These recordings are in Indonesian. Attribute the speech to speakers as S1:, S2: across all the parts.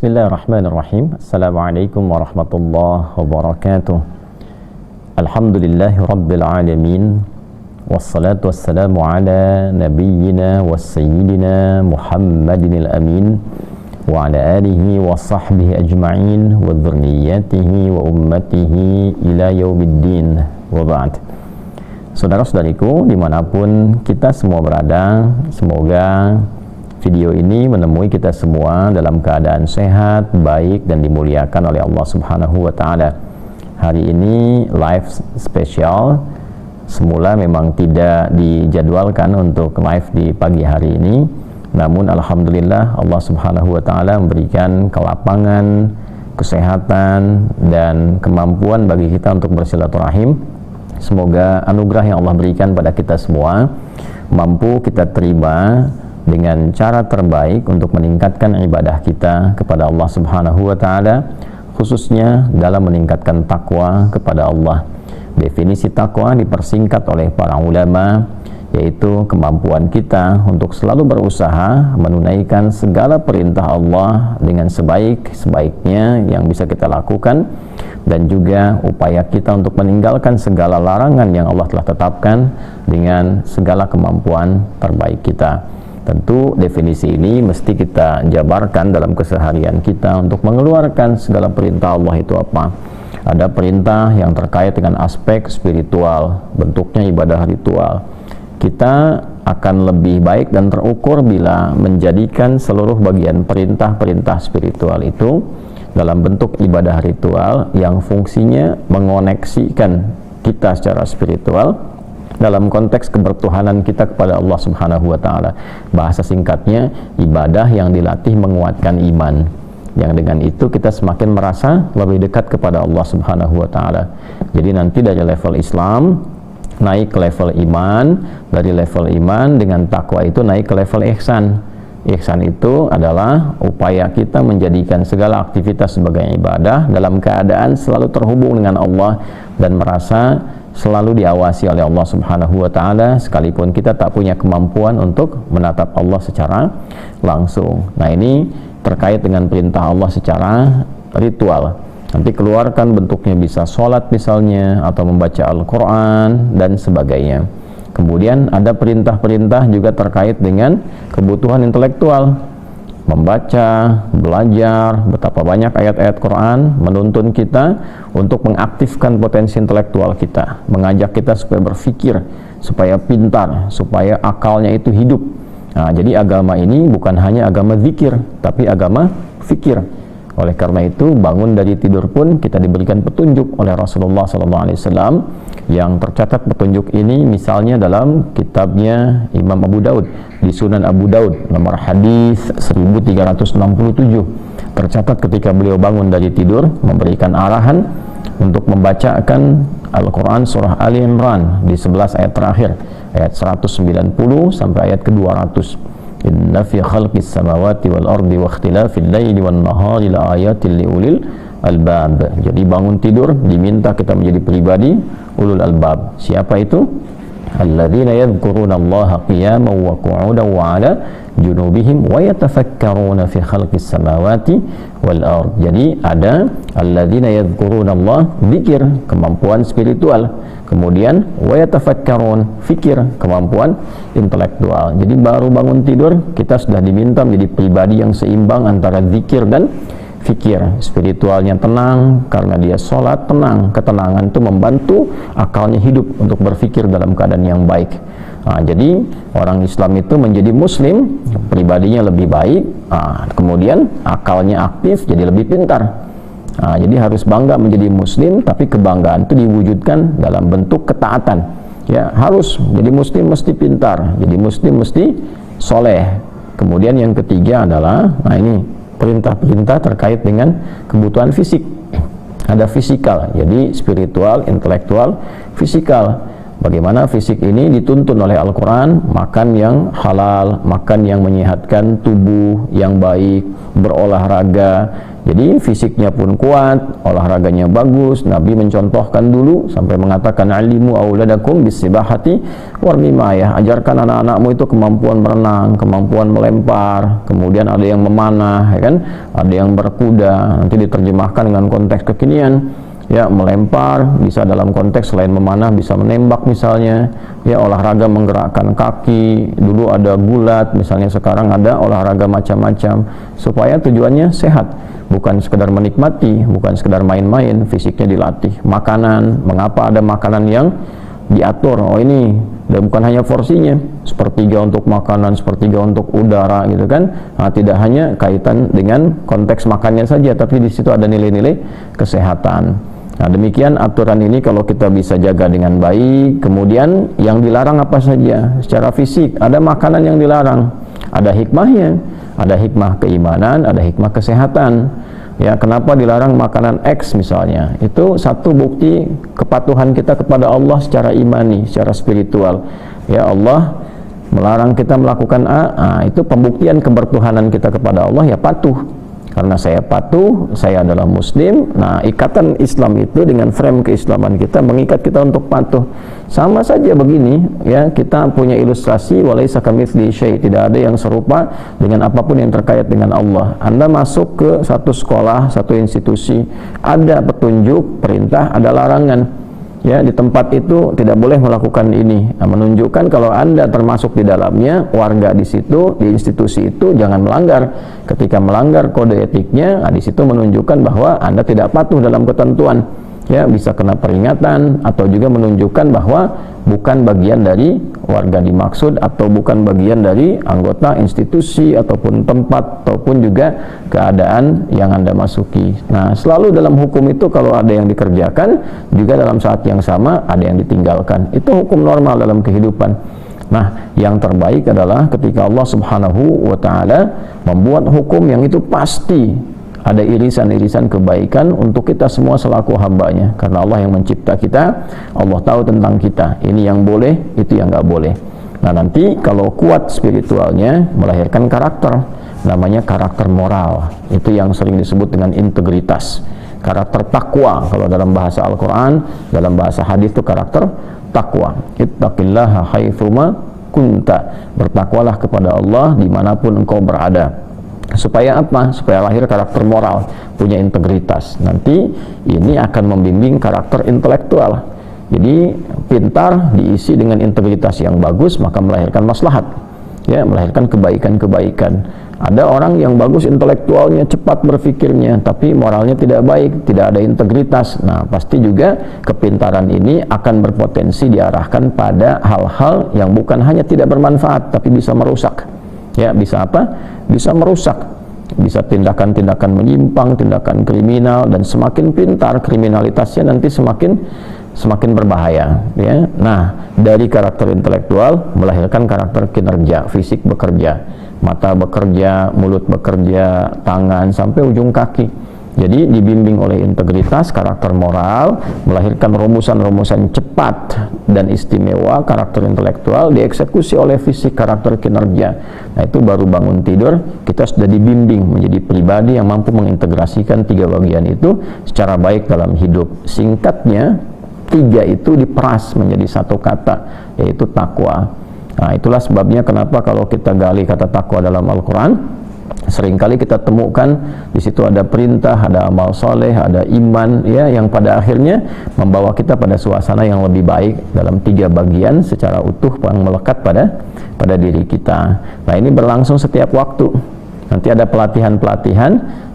S1: Bismillahirrahmanirrahim. Assalamualaikum warahmatullahi wabarakatuh. Alhamdulillahi rabbil alamin. Wassalatu wassalamu ala nabiyyina wa sayyidina Muhammadin al-amin wa ala alihi wa sahbihi ajma'in wa dhurriyyatihi wa ummatihi ila yaumiddin wa ba'd. Saudara-saudariku dimanapun kita semua berada, semoga video ini menemui kita semua dalam keadaan sehat, baik, dan dimuliakan oleh Allah Subhanahu wa Ta'ala. Hari ini live spesial. Semula memang tidak dijadwalkan untuk live di pagi hari ini, namun alhamdulillah Allah Subhanahu wa Ta'ala memberikan kelapangan, kesehatan, dan kemampuan bagi kita untuk bersilaturahim. Semoga anugerah yang Allah berikan pada kita semua mampu kita terima dengan cara terbaik untuk meningkatkan ibadah kita kepada Allah Subhanahu wa Ta'ala, khususnya dalam meningkatkan takwa kepada Allah. Definisi takwa dipersingkat oleh para ulama, yaitu kemampuan kita untuk selalu berusaha menunaikan segala perintah Allah dengan sebaik-baiknya yang bisa kita lakukan, dan juga upaya kita untuk meninggalkan segala larangan yang Allah telah tetapkan dengan segala kemampuan terbaik kita. Tentu definisi ini mesti kita jabarkan dalam keseharian kita untuk mengeluarkan segala perintah Allah itu apa. Ada perintah yang terkait dengan aspek spiritual, bentuknya ibadah ritual. Kita akan lebih baik dan terukur bila menjadikan seluruh bagian perintah-perintah spiritual itu dalam bentuk ibadah ritual yang fungsinya mengoneksikan kita secara spiritual dalam konteks kebertuhanan kita kepada Allah Subhanahu wa Ta'ala. Bahasa singkatnya, ibadah yang dilatih menguatkan iman, yang dengan itu kita semakin merasa lebih dekat kepada Allah Subhanahu wa Ta'ala. Jadi nanti dari level Islam naik ke level iman, dari level iman dengan takwa itu naik ke level ihsan. Ihsan itu adalah upaya kita menjadikan segala aktivitas sebagai ibadah dalam keadaan selalu terhubung dengan Allah dan merasa selalu diawasi oleh Allah Subhanahu wa Ta'ala, sekalipun kita tak punya kemampuan untuk menatap Allah secara langsung. Nah, ini terkait dengan perintah Allah secara ritual. Nanti keluarkan bentuknya bisa sholat misalnya, atau membaca Al-Quran dan sebagainya. Kemudian ada perintah-perintah juga terkait dengan kebutuhan intelektual, membaca, belajar, betapa banyak ayat-ayat Quran menuntun kita untuk mengaktifkan potensi intelektual kita, mengajak kita supaya berpikir, supaya pintar, supaya akalnya itu hidup. Nah, jadi agama ini bukan hanya agama zikir, tapi agama fikir. Oleh karena itu, bangun dari tidur pun kita diberikan petunjuk oleh Rasulullah SAW, yang tercatat petunjuk ini misalnya dalam kitabnya Imam Abu Daud, di Sunan Abu Daud, nomor hadis 1367. Tercatat ketika beliau bangun dari tidur, memberikan arahan untuk membacakan Al-Quran surah Ali Imran di 11 ayat terakhir, ayat 190 sampai ayat ke-200. Inna fi khalqis samawati wal ardi wa ikhtilafil laili wan nahari la ayatin liulil albab. Jadi bangun tidur diminta kita menjadi pribadi ulul albab. Siapa itu? Alladzina yadhkuruna Allaha qiyaman wa qu'udan wa 'ala junubihim wa yatafakkaruna fi khalqis samawati wal ard. Jadi ada alladzina yadhkuruna Allah, zikir, kemampuan spiritual. Kemudian wa yatafakkarun, fikir, kemampuan intelektual. Jadi baru bangun tidur kita sudah diminta menjadi pribadi yang seimbang antara zikir dan fikir. Spiritualnya tenang karena dia sholat, tenang. Ketenangan itu membantu akalnya hidup untuk berpikir dalam keadaan yang baik. Nah, jadi orang Islam itu menjadi muslim, pribadinya lebih baik, kemudian akalnya aktif, jadi lebih pintar. Nah, jadi harus bangga menjadi muslim, tapi kebanggaan itu diwujudkan dalam bentuk ketaatan. Ya, harus jadi muslim mesti pintar, jadi muslim mesti soleh. Kemudian yang ketiga adalah, nah ini perintah-perintah terkait dengan kebutuhan fisik. Ada fisikal, jadi spiritual, intelektual, fisikal. Bagaimana fisik ini dituntun oleh Al-Quran, makan yang halal, makan yang menyehatkan tubuh yang baik, berolahraga, Jadi fisiknya pun kuat, olahraganya bagus. Nabi mencontohkan dulu sampai mengatakan alimu auladakum bisibahati warmimayah. Ajarkan anak-anakmu itu kemampuan berenang, kemampuan melempar, kemudian ada yang memanah, ya kan? Ada yang berkuda. Nanti diterjemahkan dengan konteks kekinian. Ya, melempar bisa dalam konteks selain memanah bisa menembak misalnya. Ya, olahraga menggerakkan kaki. Dulu ada gulat, misalnya sekarang ada olahraga macam-macam supaya tujuannya sehat. Bukan sekedar menikmati, bukan sekedar main-main, fisiknya dilatih. Makanan, mengapa ada makanan yang diatur? Oh ini, dan bukan hanya porsinya, sepertiga untuk makanan, sepertiga untuk udara gitu kan. Nah, tidak hanya kaitan dengan konteks makannya saja, tapi di situ ada nilai-nilai kesehatan. Nah, demikian aturan ini kalau kita bisa jaga dengan baik. Kemudian yang dilarang apa saja secara fisik, ada makanan yang dilarang, ada hikmahnya. Ada hikmah keimanan, ada hikmah kesehatan. Ya, kenapa dilarang makanan X misalnya? Itu satu bukti kepatuhan kita kepada Allah secara imani, secara spiritual. Ya, Allah melarang kita melakukan A, itu pembuktian kebertuhanan kita kepada Allah, ya patuh. Karena saya patuh, saya adalah muslim. Nah, ikatan Islam itu dengan frame keislaman kita mengikat kita untuk patuh. Sama saja begini, ya, kita punya ilustrasi walaisa kamitslihi syai', tidak ada yang serupa dengan apapun yang terkait dengan Allah. Anda masuk ke satu sekolah, satu institusi, ada petunjuk, perintah, ada larangan. Ya, di tempat itu tidak boleh melakukan ini. Nah, menunjukkan kalau Anda termasuk di dalamnya, warga di situ, di institusi itu jangan melanggar. Ketika melanggar kode etiknya, nah, di situ menunjukkan bahwa Anda tidak patuh dalam ketentuan. Ya, bisa kena peringatan atau juga menunjukkan bahwa bukan bagian dari warga dimaksud atau bukan bagian dari anggota institusi ataupun tempat ataupun juga keadaan yang Anda masuki. Nah, selalu dalam hukum itu kalau ada yang dikerjakan, juga dalam saat yang sama ada yang ditinggalkan. Itu hukum normal dalam kehidupan. Nah, yang terbaik adalah ketika Allah Subhanahu wa ta'ala membuat hukum yang itu pasti ada irisan-irisan kebaikan untuk kita semua selaku hambanya. Karena Allah yang mencipta kita, Allah tahu tentang kita. Ini yang boleh, itu yang nggak boleh. Nah, nanti kalau kuat spiritualnya melahirkan karakter, namanya karakter moral. Itu yang sering disebut dengan integritas. Karakter takwa kalau dalam bahasa Al-Quran, dalam bahasa hadis itu karakter takwa. Ittaqillaha haitsuma kunta. Bertakwalah kepada Allah dimanapun engkau berada. Supaya apa? Supaya lahir karakter moral, punya integritas. Nanti ini akan membimbing karakter intelektual. Jadi pintar diisi dengan integritas yang bagus, maka melahirkan maslahat, ya, melahirkan kebaikan-kebaikan. Ada orang yang bagus intelektualnya, cepat berpikirnya, tapi moralnya tidak baik, tidak ada integritas. Nah, pasti juga kepintaran ini akan berpotensi diarahkan pada hal-hal yang bukan hanya tidak bermanfaat, tapi bisa merusak. Ya, bisa apa? Bisa merusak, bisa tindakan-tindakan menyimpang, tindakan kriminal, dan semakin pintar kriminalitasnya nanti semakin berbahaya. Ya, nah, dari karakter intelektual melahirkan karakter kinerja, fisik bekerja, mata bekerja, mulut bekerja, tangan sampai ujung kaki. Jadi dibimbing oleh integritas, karakter moral, melahirkan rumusan-rumusan cepat dan istimewa, karakter intelektual dieksekusi oleh fisik, karakter kinerja. Nah, itu baru bangun tidur, kita sudah dibimbing menjadi pribadi yang mampu mengintegrasikan tiga bagian itu secara baik dalam hidup. Singkatnya, tiga itu diperas menjadi satu kata, yaitu takwa. Nah, itulah sebabnya kenapa kalau kita gali kata takwa dalam Al-Quran, seringkali kita temukan di situ ada perintah, ada amal soleh, ada iman, ya, yang pada akhirnya membawa kita pada suasana yang lebih baik dalam tiga bagian secara utuh yang melekat pada diri kita. Nah, ini berlangsung setiap waktu. Nanti ada pelatihan-pelatihan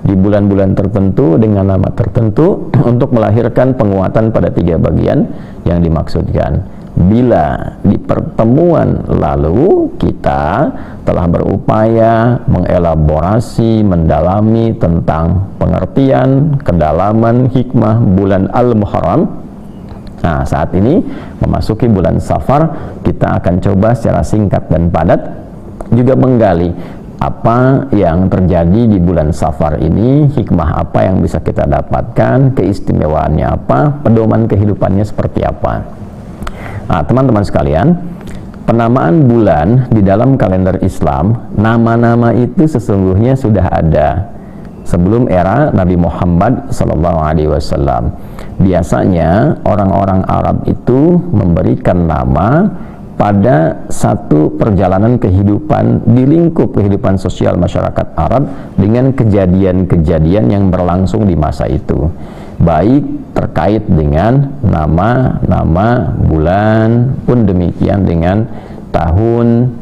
S1: di bulan-bulan tertentu dengan nama tertentu untuk melahirkan penguatan pada tiga bagian yang dimaksudkan. Bila di pertemuan lalu kita telah berupaya mengelaborasi, mendalami tentang pengertian, kedalaman, hikmah bulan Al-Muharram. Nah, saat ini memasuki bulan Safar, kita akan coba secara singkat dan padat juga menggali apa yang terjadi di bulan Safar ini, hikmah apa yang bisa kita dapatkan, keistimewaannya apa, pedoman kehidupannya seperti apa. Nah, teman-teman sekalian, penamaan bulan di dalam kalender Islam, nama-nama itu sesungguhnya sudah ada. sebelum era Nabi Muhammad SAW. Biasanya orang-orang Arab itu memberikan nama pada satu perjalanan kehidupan di lingkup kehidupan sosial masyarakat Arab dengan kejadian-kejadian yang berlangsung di masa itu, baik terkait dengan nama bulan pun demikian dengan tahun.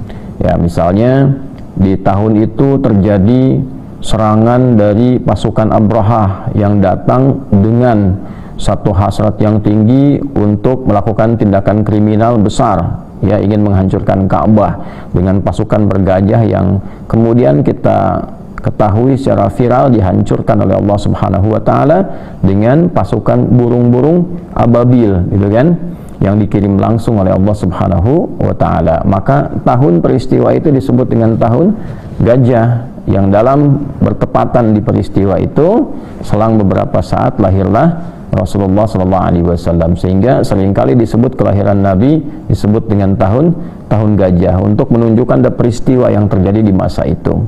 S1: Ya, misalnya di tahun itu terjadi serangan dari pasukan Abrahah yang datang dengan satu hasrat yang tinggi untuk melakukan tindakan kriminal besar, ya, ingin menghancurkan Ka'bah dengan pasukan bergajah yang kemudian kita ketahui secara viral dihancurkan oleh Allah Subhanahu wa taala dengan pasukan burung-burung ababil, gitu kan, yang dikirim langsung oleh Allah Subhanahu wa taala. Maka tahun peristiwa itu disebut dengan tahun gajah, yang dalam bertepatan di peristiwa itu selang beberapa saat lahirlah Rasulullah SAW, sehingga seringkali disebut kelahiran Nabi disebut dengan tahun gajah untuk menunjukkan ada peristiwa yang terjadi di masa itu.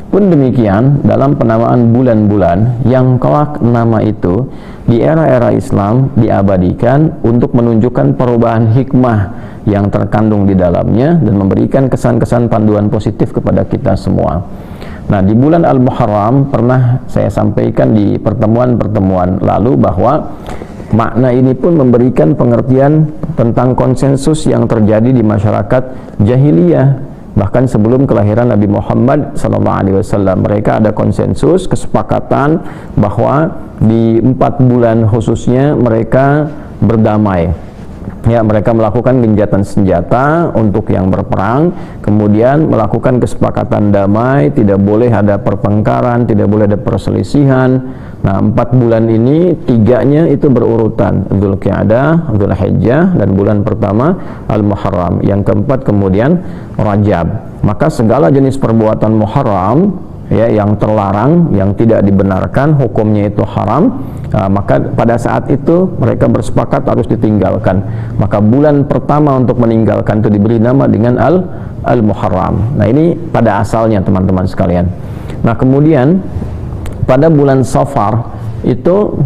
S1: Pun demikian dalam penamaan bulan-bulan yang kelak nama itu di era-era Islam diabadikan untuk menunjukkan perubahan hikmah yang terkandung di dalamnya dan memberikan kesan-kesan panduan positif kepada kita semua. Nah, di bulan Al-Muharram pernah saya sampaikan di pertemuan-pertemuan lalu bahwa makna ini pun memberikan pengertian tentang konsensus yang terjadi di masyarakat jahiliyah. Bahkan sebelum kelahiran Nabi Muhammad SAW, mereka ada konsensus, kesepakatan bahwa di 4 bulan khususnya mereka berdamai. Ya, mereka melakukan genjatan senjata untuk yang berperang, kemudian melakukan kesepakatan damai, tidak boleh ada pertengkaran, tidak boleh ada perselisihan. Nah, 4 bulan ini 3-nya itu berurutan, Dzulqa'dah, Dzulhijjah, dan bulan pertama Al-Muharram. Yang keempat kemudian Rajab. Maka segala jenis perbuatan Muharram, ya, yang terlarang, yang tidak dibenarkan, hukumnya itu haram. Maka pada saat itu mereka bersepakat harus ditinggalkan. Maka bulan pertama untuk meninggalkan itu diberi nama dengan Al-Muharram. Nah, ini pada asalnya teman-teman sekalian. Nah, kemudian pada bulan Safar itu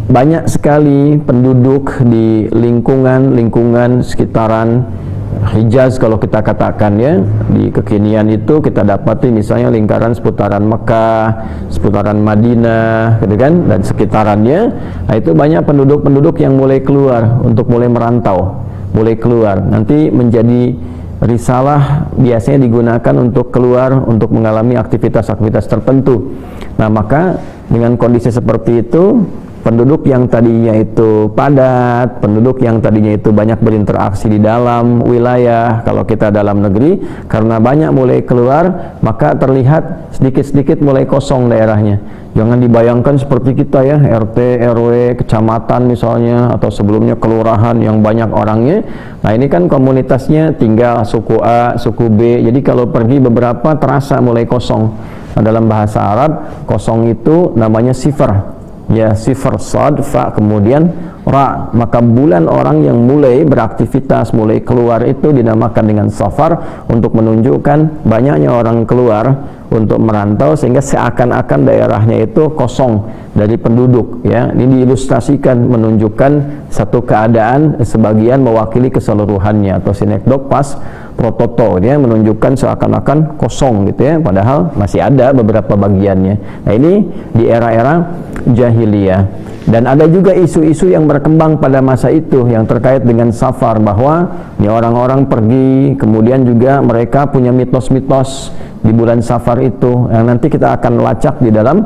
S1: banyak sekali penduduk di lingkungan sekitaran Hijaz, kalau kita katakan, ya, di kekinian itu kita dapati misalnya lingkaran seputaran Mekah, seputaran Madinah, gitu kan, dan sekitarannya. Nah, itu banyak penduduk-penduduk yang mulai keluar untuk mulai merantau, mulai keluar. Nanti menjadi risalah biasanya digunakan untuk keluar untuk mengalami aktivitas-aktivitas tertentu. Nah, maka dengan kondisi seperti itu, penduduk yang tadinya itu padat, penduduk yang tadinya itu banyak berinteraksi di dalam wilayah, kalau kita dalam negeri, karena banyak mulai keluar, maka terlihat sedikit-sedikit mulai kosong daerahnya. Jangan dibayangkan seperti kita, ya, RT, RW, kecamatan misalnya, atau sebelumnya kelurahan yang banyak orangnya. Nah, ini kan komunitasnya tinggal suku A, suku B, jadi kalau pergi beberapa terasa mulai kosong. Nah, dalam bahasa Arab, kosong itu namanya sifar. Ya, sifar, sad, fa, kemudian ra. Maka bulan orang yang mulai beraktivitas, mulai keluar itu dinamakan dengan Safar untuk menunjukkan banyaknya orang keluar untuk merantau, sehingga seakan-akan daerahnya itu kosong dari penduduk, ya. Ini diilustrasikan menunjukkan satu keadaan sebagian mewakili keseluruhannya, atau sinekdok pas prototo, ya, menunjukkan seakan-akan kosong, gitu, ya, padahal masih ada beberapa bagiannya. Nah, ini di era-era jahiliyah. Dan ada juga isu-isu yang berkembang pada masa itu yang terkait dengan Safar, bahwa ini orang-orang pergi, kemudian juga mereka punya mitos-mitos di bulan Safar itu yang nanti kita akan lacak di dalam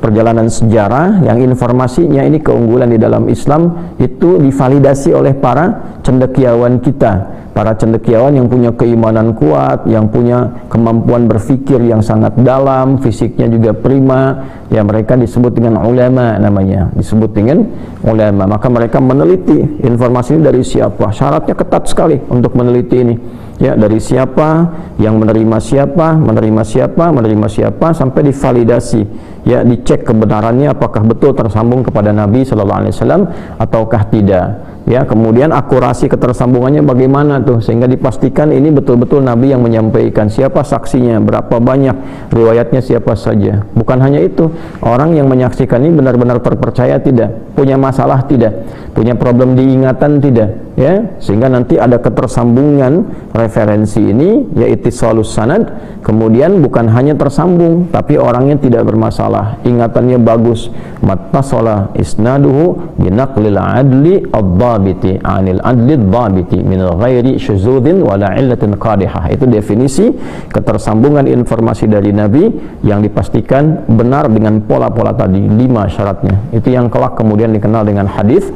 S1: perjalanan sejarah, yang informasinya ini keunggulan di dalam Islam itu divalidasi oleh para cendekiawan kita, para cendekiawan yang punya keimanan kuat, yang punya kemampuan berpikir yang sangat dalam, fisiknya juga prima, ya, mereka disebut dengan ulama, namanya disebut dengan ulama. Maka mereka meneliti informasi ini dari siapa, syaratnya ketat sekali untuk meneliti ini, ya, dari siapa, yang menerima siapa, menerima siapa, menerima siapa, sampai divalidasi, ya, dicek kebenarannya apakah betul tersambung kepada Nabi SAW ataukah tidak. Ya, kemudian akurasi ketersambungannya bagaimana tuh, sehingga dipastikan ini betul-betul Nabi yang menyampaikan, siapa saksinya, berapa banyak, riwayatnya siapa saja. Bukan hanya itu, orang yang menyaksikan ini benar-benar terpercaya tidak, punya masalah tidak, punya problem diingatan tidak, ya, sehingga nanti ada ketersambungan referensi ini, yaitu ittisalus sanad. Kemudian bukan hanya tersambung, tapi orangnya tidak bermasalah, ingatannya bagus, mattasala isnaduhu binaqlil adli ad-dhabiti anil adli ad-dhabiti min ghairi syuzudin wala illatin qadihah. Itu definisi ketersambungan informasi dari Nabi yang dipastikan benar dengan pola-pola tadi, 5 syaratnya. Itu yang kelak kemudian dikenal dengan hadis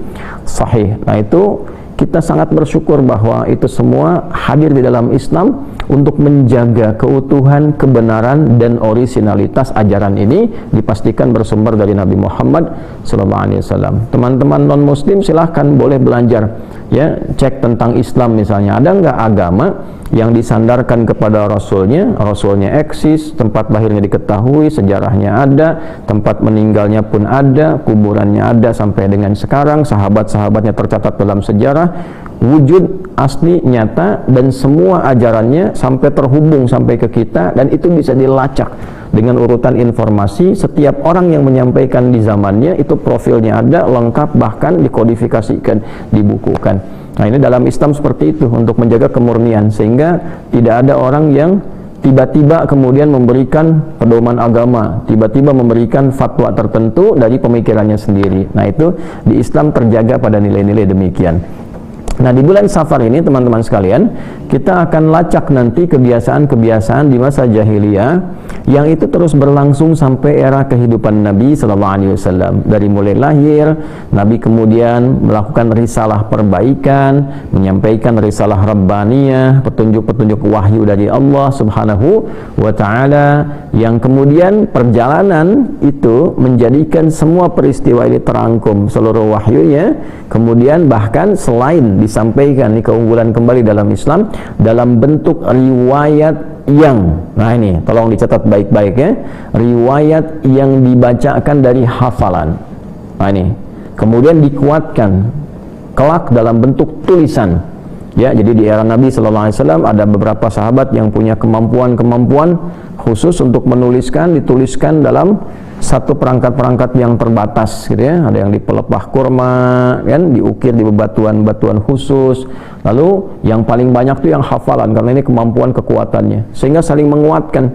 S1: sahih. Nah, itu kita sangat bersyukur bahwa itu semua hadir di dalam Islam untuk menjaga keutuhan, kebenaran, dan orisinalitas ajaran ini dipastikan bersumber dari Nabi Muhammad SAW. Teman-teman non-muslim silahkan boleh belajar, ya, cek tentang Islam misalnya, ada nggak agama yang disandarkan kepada Rasulnya eksis, tempat lahirnya diketahui, sejarahnya ada, tempat meninggalnya pun ada, kuburannya ada sampai dengan sekarang, sahabat-sahabatnya tercatat dalam sejarah, wujud asli nyata, dan semua ajarannya sampai terhubung sampai ke kita, dan itu bisa dilacak dengan urutan informasi. Setiap orang yang menyampaikan di zamannya itu profilnya ada, lengkap, bahkan dikodifikasikan, dibukukan. Nah, ini dalam Islam seperti itu untuk menjaga kemurnian, sehingga tidak ada orang yang tiba-tiba kemudian memberikan pedoman agama, tiba-tiba memberikan fatwa tertentu dari pemikirannya sendiri. Nah, itu di Islam terjaga pada nilai-nilai demikian. Nah, di bulan Safar ini teman-teman sekalian, kita akan lacak nanti kebiasaan-kebiasaan di masa jahiliyah yang itu terus berlangsung sampai era kehidupan Nabi SAW. Dari mulai lahir, Nabi kemudian melakukan risalah perbaikan, menyampaikan risalah rabbaniyah, petunjuk-petunjuk wahyu dari Allah Subhanahu wa Ta'ala, yang kemudian perjalanan itu menjadikan semua peristiwa ini terangkum seluruh wahyunya. Kemudian bahkan selain disampaikan di keunggulan kembali dalam Islam dalam bentuk riwayat yang, nah ini tolong dicatat baik-baik ya, riwayat yang dibacakan dari hafalan. Nah ini kemudian dikuatkan kelak dalam bentuk tulisan, ya. Jadi di era Nabi SAW ada beberapa sahabat yang punya kemampuan khusus untuk dituliskan dalam satu perangkat-perangkat yang terbatas, gitu ya. Ada yang di pelepah kurma, kan, diukir di bebatuan-batuan khusus. Lalu yang paling banyak tuh yang hafalan, karena ini kemampuan kekuatannya, sehingga saling menguatkan.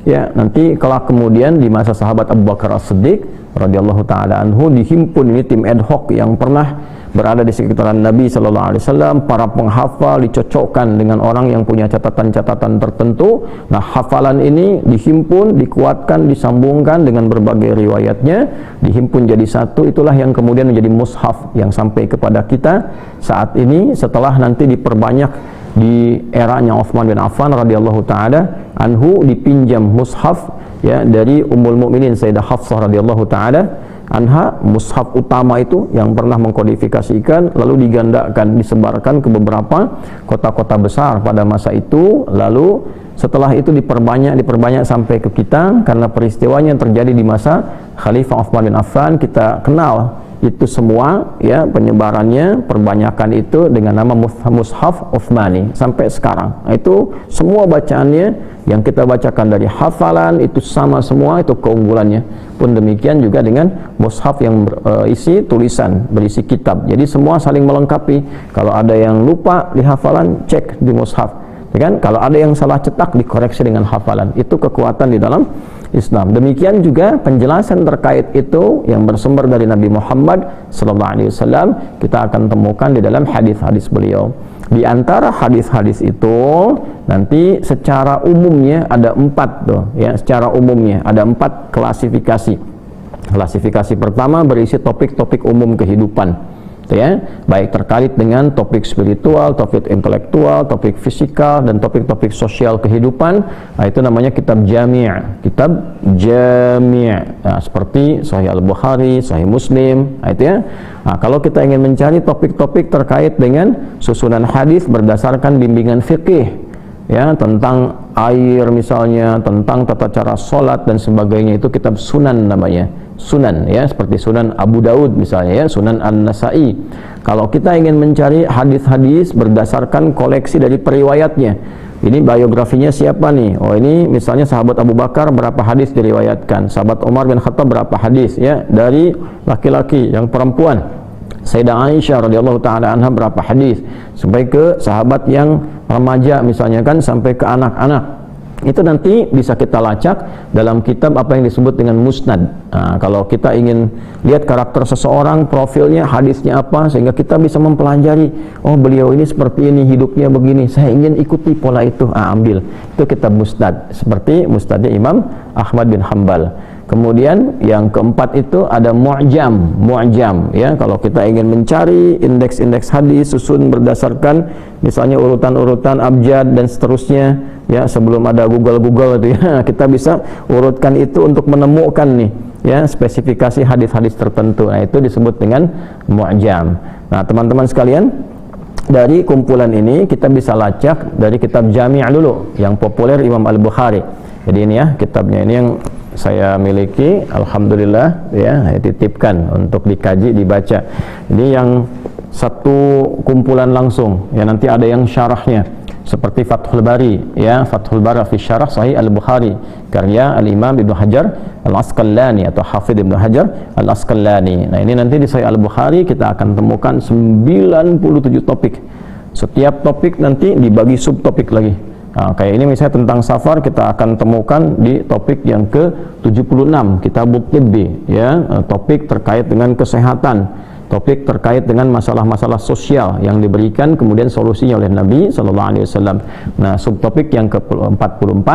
S1: Ya, nanti kelak kemudian di masa sahabat Abu Bakar As-Siddiq radhiyallahu taala anhu dihimpun ini tim ad hoc yang pernah berada di sekitaran Nabi sallallahu alaihi wasallam, para penghafal dicocokkan dengan orang yang punya catatan-catatan tertentu. Nah, hafalan ini dihimpun, dikuatkan, disambungkan dengan berbagai riwayatnya, dihimpun jadi satu. Itulah yang kemudian menjadi mushaf yang sampai kepada kita saat ini, setelah nanti diperbanyak di eranya Utsman bin Affan radhiyallahu taala anhu, dipinjam mushaf, ya, dari Ummul Mukminin Sayyidah Hafsah radhiyallahu taala anha. Mushaf utama itu yang pernah mengkodifikasikan, lalu digandakan, disebarkan ke beberapa kota-kota besar pada masa itu. Lalu setelah itu diperbanyak sampai ke kita, karena peristiwanya yang terjadi di masa Khalifah Utsman bin Affan. Kita kenal itu semua, ya, penyebarannya, perbanyakan itu dengan nama Mushaf Utsmani sampai sekarang. Nah, itu semua bacaannya yang kita bacakan dari hafalan itu sama semua, itu keunggulannya. Pun demikian juga dengan mushaf yang berisi tulisan, berisi kitab. Jadi semua saling melengkapi. Kalau ada yang lupa di hafalan, cek di mushaf, ya kan? Kalau ada yang salah cetak, dikoreksi dengan hafalan. Itu kekuatan di dalam Islam. Demikian juga penjelasan terkait itu yang bersumber dari Nabi Muhammad SAW kita akan temukan di dalam hadis-hadis beliau. Di antara hadis-hadis itu nanti secara umumnya ada 4 tuh, ya, secara umumnya ada 4 klasifikasi. Klasifikasi pertama berisi topik-topik umum kehidupan, ya, baik terkait dengan topik spiritual, topik intelektual, topik fisikal, dan topik-topik sosial kehidupan. Nah, itu namanya kitab jami'. Kitab jami'. Nah, seperti Sahih Al-Bukhari, Sahih Muslim. Nah, itu ya. Nah, kalau kita ingin mencari topik-topik terkait dengan susunan hadis berdasarkan bimbingan fikih, ya, tentang air misalnya, tentang tata cara sholat dan sebagainya, itu kitab sunan namanya. Sunan ya, seperti Sunan Abu Daud misalnya ya, Sunan An-Nasai. Kalau kita ingin mencari hadis-hadis berdasarkan koleksi dari periwayatnya, ini biografinya siapa nih? Oh, ini misalnya sahabat Abu Bakar berapa hadis diriwayatkan, sahabat Umar bin Khattab berapa hadis ya, dari laki-laki, yang perempuan Sayyidah Aisyah radhiyallahu taala anha berapa hadis, sampai ke sahabat yang remaja misalnya kan, sampai ke anak-anak. Itu nanti bisa kita lacak dalam kitab apa yang disebut dengan musnad. Nah, kalau kita ingin lihat karakter seseorang, profilnya, hadisnya apa, sehingga kita bisa mempelajari, oh beliau ini seperti ini, hidupnya begini, saya ingin ikuti pola itu, ambil. Itu kitab musnad, seperti musnadnya Imam Ahmad bin Hanbal. Kemudian yang keempat itu ada mu'jam ya, kalau kita ingin mencari indeks-indeks hadis susun berdasarkan misalnya urutan-urutan abjad dan seterusnya ya, sebelum ada Google itu ya, kita bisa urutkan itu untuk menemukan nih ya spesifikasi hadis-hadis tertentu. Nah, itu disebut dengan mu'jam. Nah, teman-teman sekalian, dari kumpulan ini kita bisa lacak dari kitab Jami' dulu yang populer Imam Al-Bukhari. Jadi ini ya kitabnya, ini yang saya miliki, alhamdulillah ya, saya titipkan untuk dikaji, dibaca. Ini yang satu kumpulan langsung ya, nanti ada yang syarahnya seperti Fathul Bari ya, Fathul Bari fi Syarah Sahih Al-Bukhari karya Al-Imam Ibnu Hajar Al-Asqalani atau Hafidh Ibnu Hajar Al-Asqalani. Nah, ini nanti di Sahih Al-Bukhari kita akan temukan 97 topik. Setiap topik nanti dibagi subtopik lagi. Nah, kayak ini misalnya tentang safar, kita akan temukan di topik yang ke-76 Kitabut Tibbi ya, topik terkait dengan kesehatan, topik terkait dengan masalah-masalah sosial yang diberikan kemudian solusinya oleh Nabi SAW. Nah, subtopik yang ke-44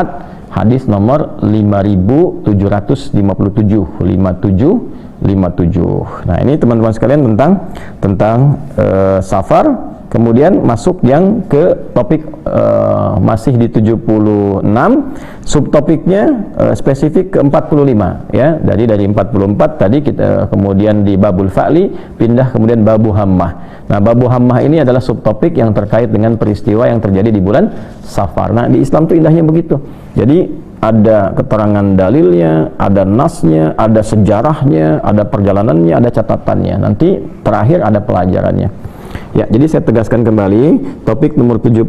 S1: hadis nomor 5757 57. Nah, ini teman-teman sekalian tentang safar. Kemudian masuk yang ke topik masih di 76, subtopiknya spesifik ke 45 ya. Dari 44 tadi kita kemudian di babul fa'li pindah kemudian babu hammah. Nah, babu hammah ini adalah subtopik yang terkait dengan peristiwa yang terjadi di bulan Safar. Nah, di Islam tuh indahnya begitu. Jadi ada keterangan dalilnya, ada nasnya, ada sejarahnya, ada perjalanannya, ada catatannya. Nanti terakhir ada pelajarannya. Ya, jadi saya tegaskan kembali, topik nomor 76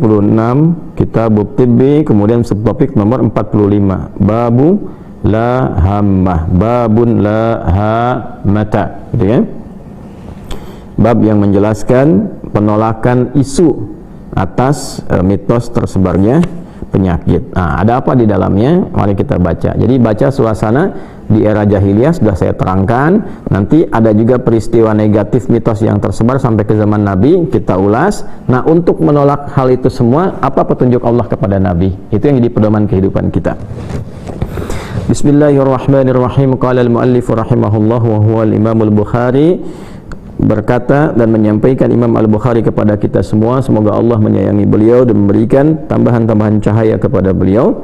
S1: Kitabut Tibbi, kemudian subtopik nomor 45 Babu la hammah, babun la hammata, gitu ya. Bab yang menjelaskan penolakan isu atas mitos tersebarnya penyakit. Nah, ada apa di dalamnya? Mari kita baca. Jadi baca suasana di era jahiliyah sudah saya terangkan. Nanti ada juga peristiwa negatif mitos yang tersebar sampai ke zaman Nabi, kita ulas. Nah, untuk menolak hal itu semua, apa petunjuk Allah kepada Nabi? Itu yang jadi pedoman kehidupan kita. Bismillahirrahmanirrahim. Qala al-muallif rahimahullah wa huwa al-Imam al-Bukhari, berkata dan menyampaikan Imam Al-Bukhari kepada kita semua, semoga Allah menyayangi beliau dan memberikan tambahan-tambahan cahaya kepada beliau.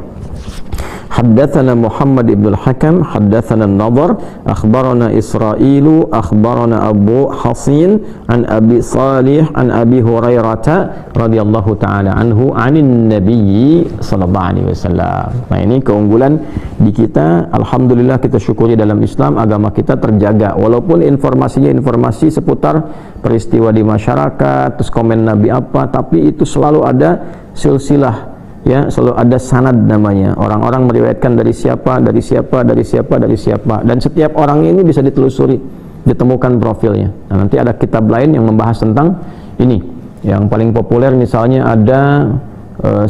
S1: Haddatsana Muhammad ibn al-Hakam, haddatsana an-Nadhr, akhbarana Israilu, akhbarana Abu Hasin an Abi Salih an Abi Hurairah radhiyallahu taala anhu anin Nabi sallallahu alaihi wasallam. Nah, ini keunggulan di kita, alhamdulillah kita syukuri dalam Islam, agama kita terjaga walaupun informasinya informasi seputar peristiwa di masyarakat, terus komen Nabi apa, tapi itu selalu ada silsilah ya, selalu ada sanad namanya. Orang-orang meriwayatkan dari siapa, dari siapa, dari siapa, dari siapa, dan setiap orang ini bisa ditelusuri, ditemukan profilnya. Nah, nanti ada kitab lain yang membahas tentang ini. Yang paling populer misalnya ada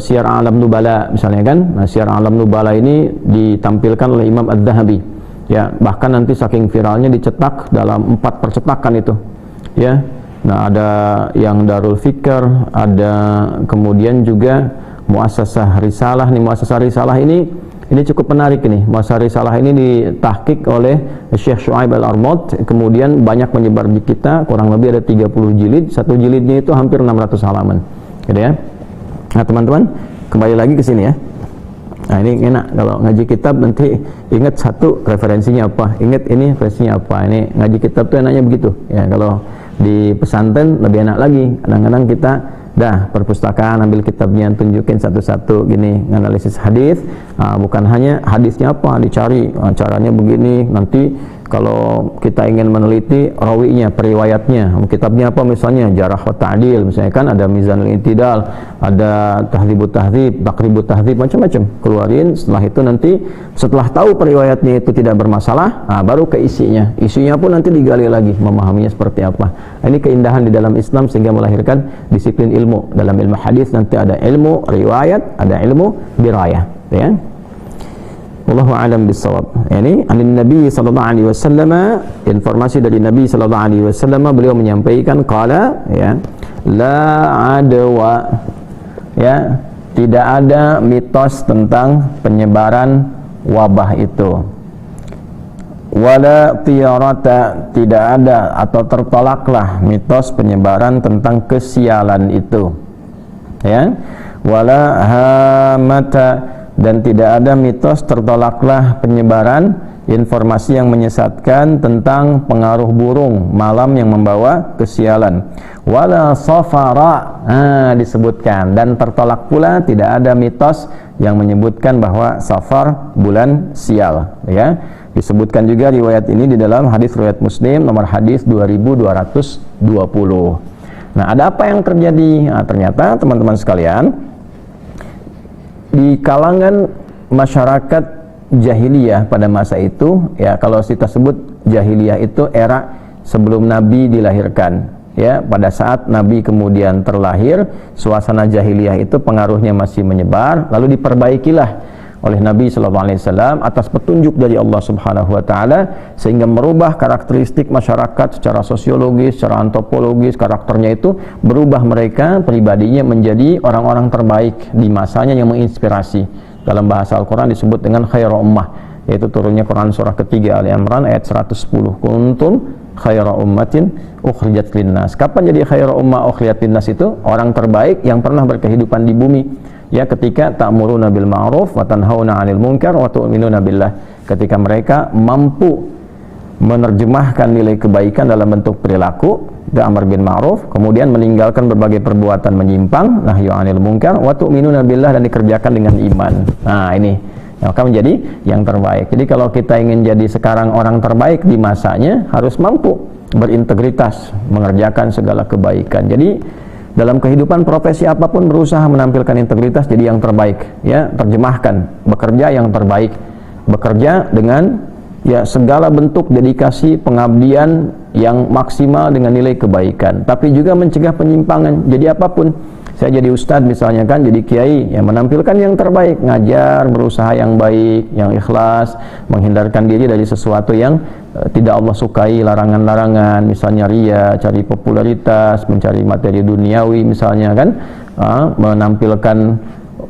S1: Syiar A'lam Nubala misalnya kan. Nah, Syiar A'lam Nubala ini ditampilkan oleh Imam Adz-Dzahabi. Ya, bahkan nanti saking viralnya dicetak dalam 4 percetakan itu. Ya. Nah, ada yang Darul Fikr, ada kemudian juga Muassasah Risalah. Nih, Muassasah Risalah ini cukup menarik nih. Muassasah Risalah ini ditahqiq oleh Syekh Syuaib Al-Armad, kemudian banyak menyebar di kita, kurang lebih ada 30 jilid. Satu jilidnya itu hampir 600 halaman. Gitu ya. Nah, teman-teman, kembali lagi ke sini ya. Nah, ini enak kalau ngaji kitab nanti ingat satu referensinya apa, ingat ini referensinya apa. Ini ngaji kitab tuh enaknya begitu. Ya, kalau Di pesantren lebih enak lagi, kadang-kadang kita dah perpustakaan ambil kitabnya, tunjukin satu-satu gini, analisis hadis. Bukan hanya hadisnya apa dicari, caranya begini. Nanti kalau kita ingin meneliti rawinya, periwayatnya, kitabnya apa misalnya, Jarh wa Ta'dil misalnya kan, ada Mizanul I'tidal, ada Tahdzibut Tahdzib, Taqribut Tahdzib, macam-macam keluarin. Setelah itu nanti setelah tahu periwayatnya itu tidak bermasalah, baru ke isinya pun nanti digali lagi, memahaminya seperti apa. Ini keindahan di dalam Islam sehingga melahirkan disiplin ilmu. Dalam ilmu hadis nanti ada ilmu riwayat, ada ilmu dirayah, ya. Wallahu a'lam bissawab. Ini anin Nabi sallallahu alaihi wasallam, informasi dari Nabi sallallahu alaihi wasallam, beliau menyampaikan qala, ya, la adwa, ya, tidak ada mitos tentang penyebaran wabah itu. Wala tiyarata, tidak ada atau tertolaklah mitos penyebaran tentang kesialan itu, ya. Wala hamata, dan tidak ada mitos tertolaklah penyebaran informasi yang menyesatkan tentang pengaruh burung malam yang membawa kesialan. Wala safara, disebutkan, dan tertolak pula tidak ada mitos yang menyebutkan bahwa safar bulan sial, ya. Disebutkan juga riwayat ini di dalam hadis riwayat Muslim nomor hadis 2220. Nah, ada apa yang terjadi? Ternyata teman-teman sekalian, di kalangan masyarakat jahiliyah pada masa itu, ya, kalau kita sebut jahiliyah itu era sebelum Nabi dilahirkan, ya. Pada saat Nabi kemudian terlahir, suasana jahiliyah itu pengaruhnya masih menyebar, lalu diperbaikilah oleh Nabi SAW atas petunjuk dari Allah Subhanahu wa Ta'ala, sehingga merubah karakteristik masyarakat secara sosiologis, secara antropologis. Karakternya itu berubah, mereka pribadinya menjadi orang-orang terbaik di masanya yang menginspirasi. Dalam bahasa Al-Quran disebut dengan khairu ummah, yaitu turunnya Quran surah ketiga Ali Imran ayat 110, kuntum khairu ummatin ukhrijat linnas. Kapan jadi khairu ummah ukhrijat linnas? Itu orang terbaik yang pernah berkehidupan di bumi, ya, ketika ta'muruna bil ma'ruf wa tanhauna 'anil munkar wa tu'minuna billah, ketika mereka mampu menerjemahkan nilai kebaikan dalam bentuk perilaku, amar bil ma'ruf, kemudian meninggalkan berbagai perbuatan menyimpang, nahyu 'anil munkar, wa tu'minuna billah, dan dikerjakan dengan iman. Nah, ini maka menjadi yang terbaik. Jadi kalau kita ingin jadi sekarang orang terbaik di masanya, harus mampu berintegritas, mengerjakan segala kebaikan. Jadi dalam kehidupan profesi apapun berusaha menampilkan integritas, jadi yang terbaik, ya. Terjemahkan, bekerja yang terbaik, bekerja dengan, ya, segala bentuk dedikasi pengabdian yang maksimal dengan nilai kebaikan, tapi juga mencegah penyimpangan. Jadi apapun, saya jadi ustadz misalnya kan, jadi kiai, yang menampilkan yang terbaik, ngajar, berusaha yang baik, yang ikhlas, menghindarkan diri dari sesuatu yang tidak Allah sukai, larangan-larangan, misalnya ria, cari popularitas, mencari materi duniawi misalnya kan, menampilkan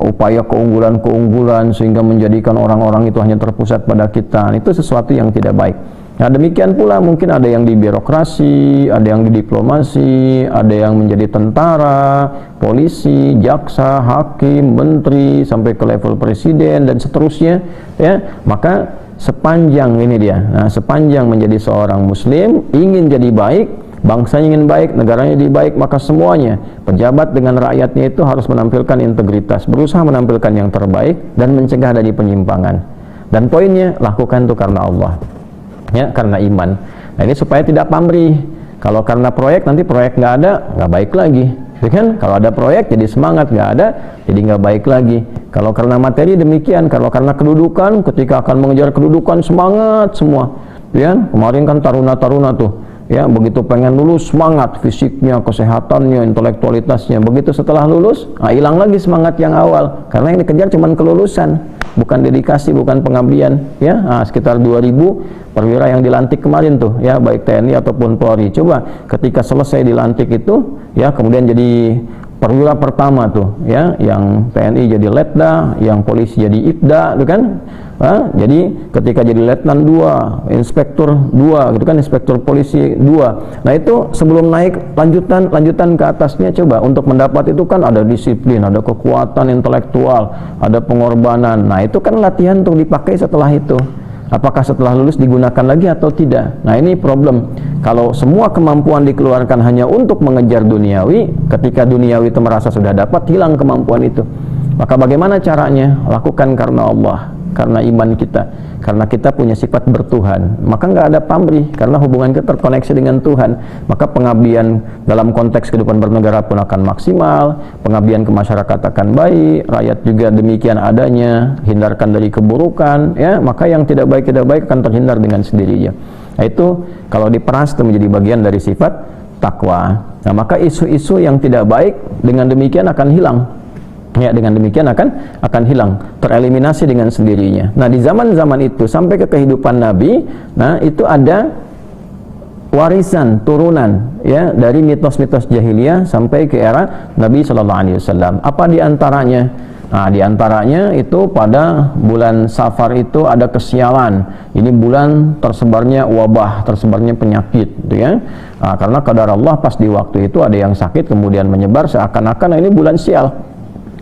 S1: upaya keunggulan-keunggulan sehingga menjadikan orang-orang itu hanya terpusat pada kita. Itu sesuatu yang tidak baik. Nah, demikian pula mungkin ada yang di birokrasi, ada yang di diplomasi, ada yang menjadi tentara, polisi, jaksa, hakim, menteri, sampai ke level presiden dan seterusnya, ya. Maka sepanjang ini dia, sepanjang menjadi seorang muslim, ingin jadi baik, bangsanya ingin baik, negaranya jadi baik, maka semuanya, pejabat dengan rakyatnya itu harus menampilkan integritas, berusaha menampilkan yang terbaik dan mencegah dari penyimpangan. Dan poinnya, lakukan itu karena Allah, ya, karena iman. Nah, ini supaya tidak pamrih. Kalau karena proyek, nanti proyek nggak ada, nggak baik lagi, ya kan? Kalau ada proyek jadi semangat, nggak ada jadi nggak baik lagi. Kalau karena materi demikian, kalau karena kedudukan, ketika akan mengejar kedudukan semangat semua, ya. Kemarin kan taruna-taruna tuh, ya, begitu pengen lulus semangat, fisiknya, kesehatannya, intelektualitasnya. Begitu setelah lulus, hilang lagi semangat yang awal, karena yang dikejar cuma kelulusan, bukan dedikasi, bukan pengabdian, ya. Sekitar 2000 perwira yang dilantik kemarin tuh, ya, baik TNI ataupun Polri. Coba ketika selesai dilantik itu, ya, kemudian jadi perwira pertama tuh, ya, yang TNI jadi letda, yang polisi jadi ibda, gitu kan. Jadi ketika jadi letnan 2, inspektur 2, gitu kan, inspektur polisi 2. Nah, itu sebelum naik lanjutan ke atasnya, coba untuk mendapat itu kan ada disiplin, ada kekuatan intelektual, ada pengorbanan. Nah, itu kan latihan untuk dipakai setelah itu. Apakah setelah lulus digunakan lagi atau tidak? Nah, ini problem. Kalau semua kemampuan dikeluarkan hanya untuk mengejar duniawi, ketika duniawi itu merasa sudah dapat, hilang kemampuan itu. Maka bagaimana caranya? Lakukan karena Allah, karena iman kita, karena kita punya sifat bertuhan. Maka nggak ada pamrih, karena hubungan kita terkoneksi dengan Tuhan. Maka pengabdian dalam konteks kehidupan bernegara pun akan maksimal, pengabdian ke masyarakat akan baik, rakyat juga demikian adanya, hindarkan dari keburukan, ya. Maka yang tidak baik akan terhindar dengan sendirinya. Nah, itu kalau diperas itu menjadi bagian dari sifat takwa. Nah, maka isu-isu yang tidak baik dengan demikian akan hilang. Ya, dengan demikian akan hilang, tereliminasi dengan sendirinya. Nah, di zaman-zaman itu sampai ke kehidupan Nabi, nah itu ada warisan turunan ya dari mitos-mitos jahiliyah sampai ke era Nabi Shallallahu Alaihi Wasallam. Apa diantaranya? Nah, diantaranya itu pada bulan Safar itu ada kesialan. Ini bulan tersebarnya wabah, tersebarnya penyakit, gitu ya. Nah, karena qadar Allah pas di waktu itu ada yang sakit kemudian menyebar seakan-akan ini bulan sial.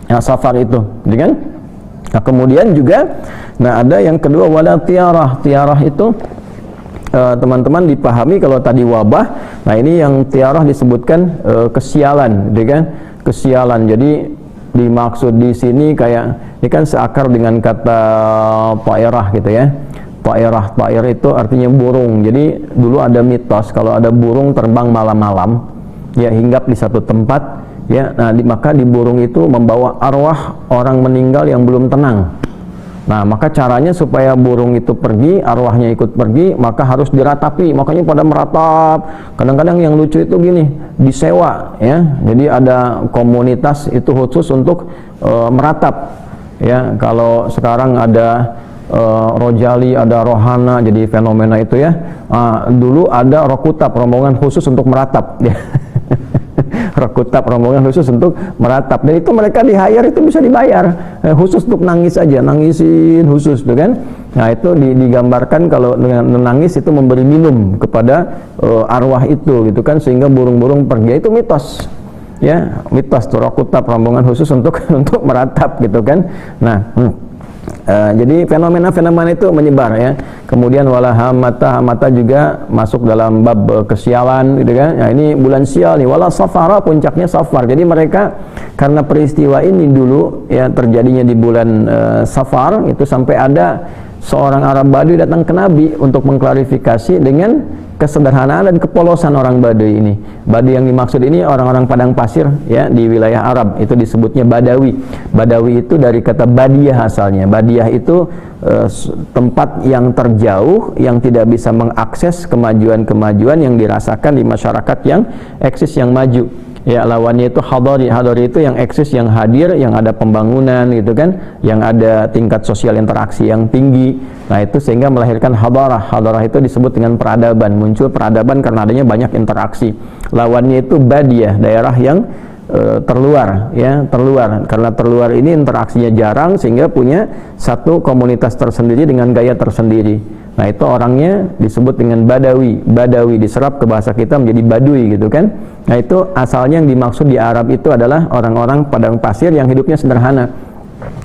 S1: Nah, Safar itu, gitu kan? Nah, kemudian juga, nah ada yang kedua wala tiarah. Tiarah itu teman-teman dipahami kalau tadi wabah. Nah, ini yang tiarah disebutkan kesialan, gitu kan? Kesialan. Jadi dimaksud di sini kayak ini kan seakar dengan kata ta'irah gitu ya. Ta'ir itu artinya burung. Jadi dulu ada mitos kalau ada burung terbang malam-malam, ya hinggap di satu tempat. Ya, nah maka di burung itu membawa arwah orang meninggal yang belum tenang. Nah, maka caranya supaya burung itu pergi, arwahnya ikut pergi, maka harus diratapi. Makanya pada meratap. Kadang-kadang yang lucu itu gini, disewa ya. Jadi ada komunitas itu khusus untuk meratap. Ya, kalau sekarang ada Rojali, ada Rohana, jadi fenomena itu ya. Dulu ada Rokutab, rombongan khusus untuk meratap. Rokutab, rombongan khusus untuk meratap, dan itu mereka di hire itu bisa dibayar khusus untuk nangis aja, nangisin khusus tuh kan. Nah, itu digambarkan kalau dengan menangis itu memberi minum kepada arwah itu gitu kan, sehingga burung-burung pergi. Itu mitos ya, mitos tuh Rokutab, rombongan khusus untuk untuk meratap gitu kan. Nah, jadi fenomena-fenomena itu menyebar ya. Kemudian wala hamata juga masuk dalam bab kesialan gitu kan. Nah, ini bulan sial nih. Wala safara, puncaknya Safar. Jadi mereka karena peristiwa ini dulu ya terjadinya di bulan Safar itu sampai ada seorang Arab Baduy datang ke Nabi untuk mengklarifikasi dengan kesederhanaan dan kepolosan orang Baduy ini. Baduy yang dimaksud ini orang-orang padang pasir ya di wilayah Arab, itu disebutnya Badawi. Badawi itu dari kata Badiyah asalnya. Badiyah itu tempat yang terjauh yang tidak bisa mengakses kemajuan-kemajuan yang dirasakan di masyarakat yang eksis, yang maju. Ya, lawannya itu hadari. Hadari itu yang eksis, yang hadir, yang ada pembangunan gitu kan, yang ada tingkat sosial interaksi yang tinggi. Nah, itu sehingga melahirkan hadarah. Hadarah itu disebut dengan peradaban. Muncul peradaban karena adanya banyak interaksi. Lawannya itu badiyah, daerah yang terluar ya, terluar. Karena terluar ini interaksinya jarang sehingga punya satu komunitas tersendiri dengan gaya tersendiri. Nah, itu orangnya disebut dengan Badawi. Badawi diserap ke bahasa kita menjadi Baduy gitu kan. Nah, itu asalnya yang dimaksud di Arab itu adalah orang-orang padang pasir yang hidupnya sederhana.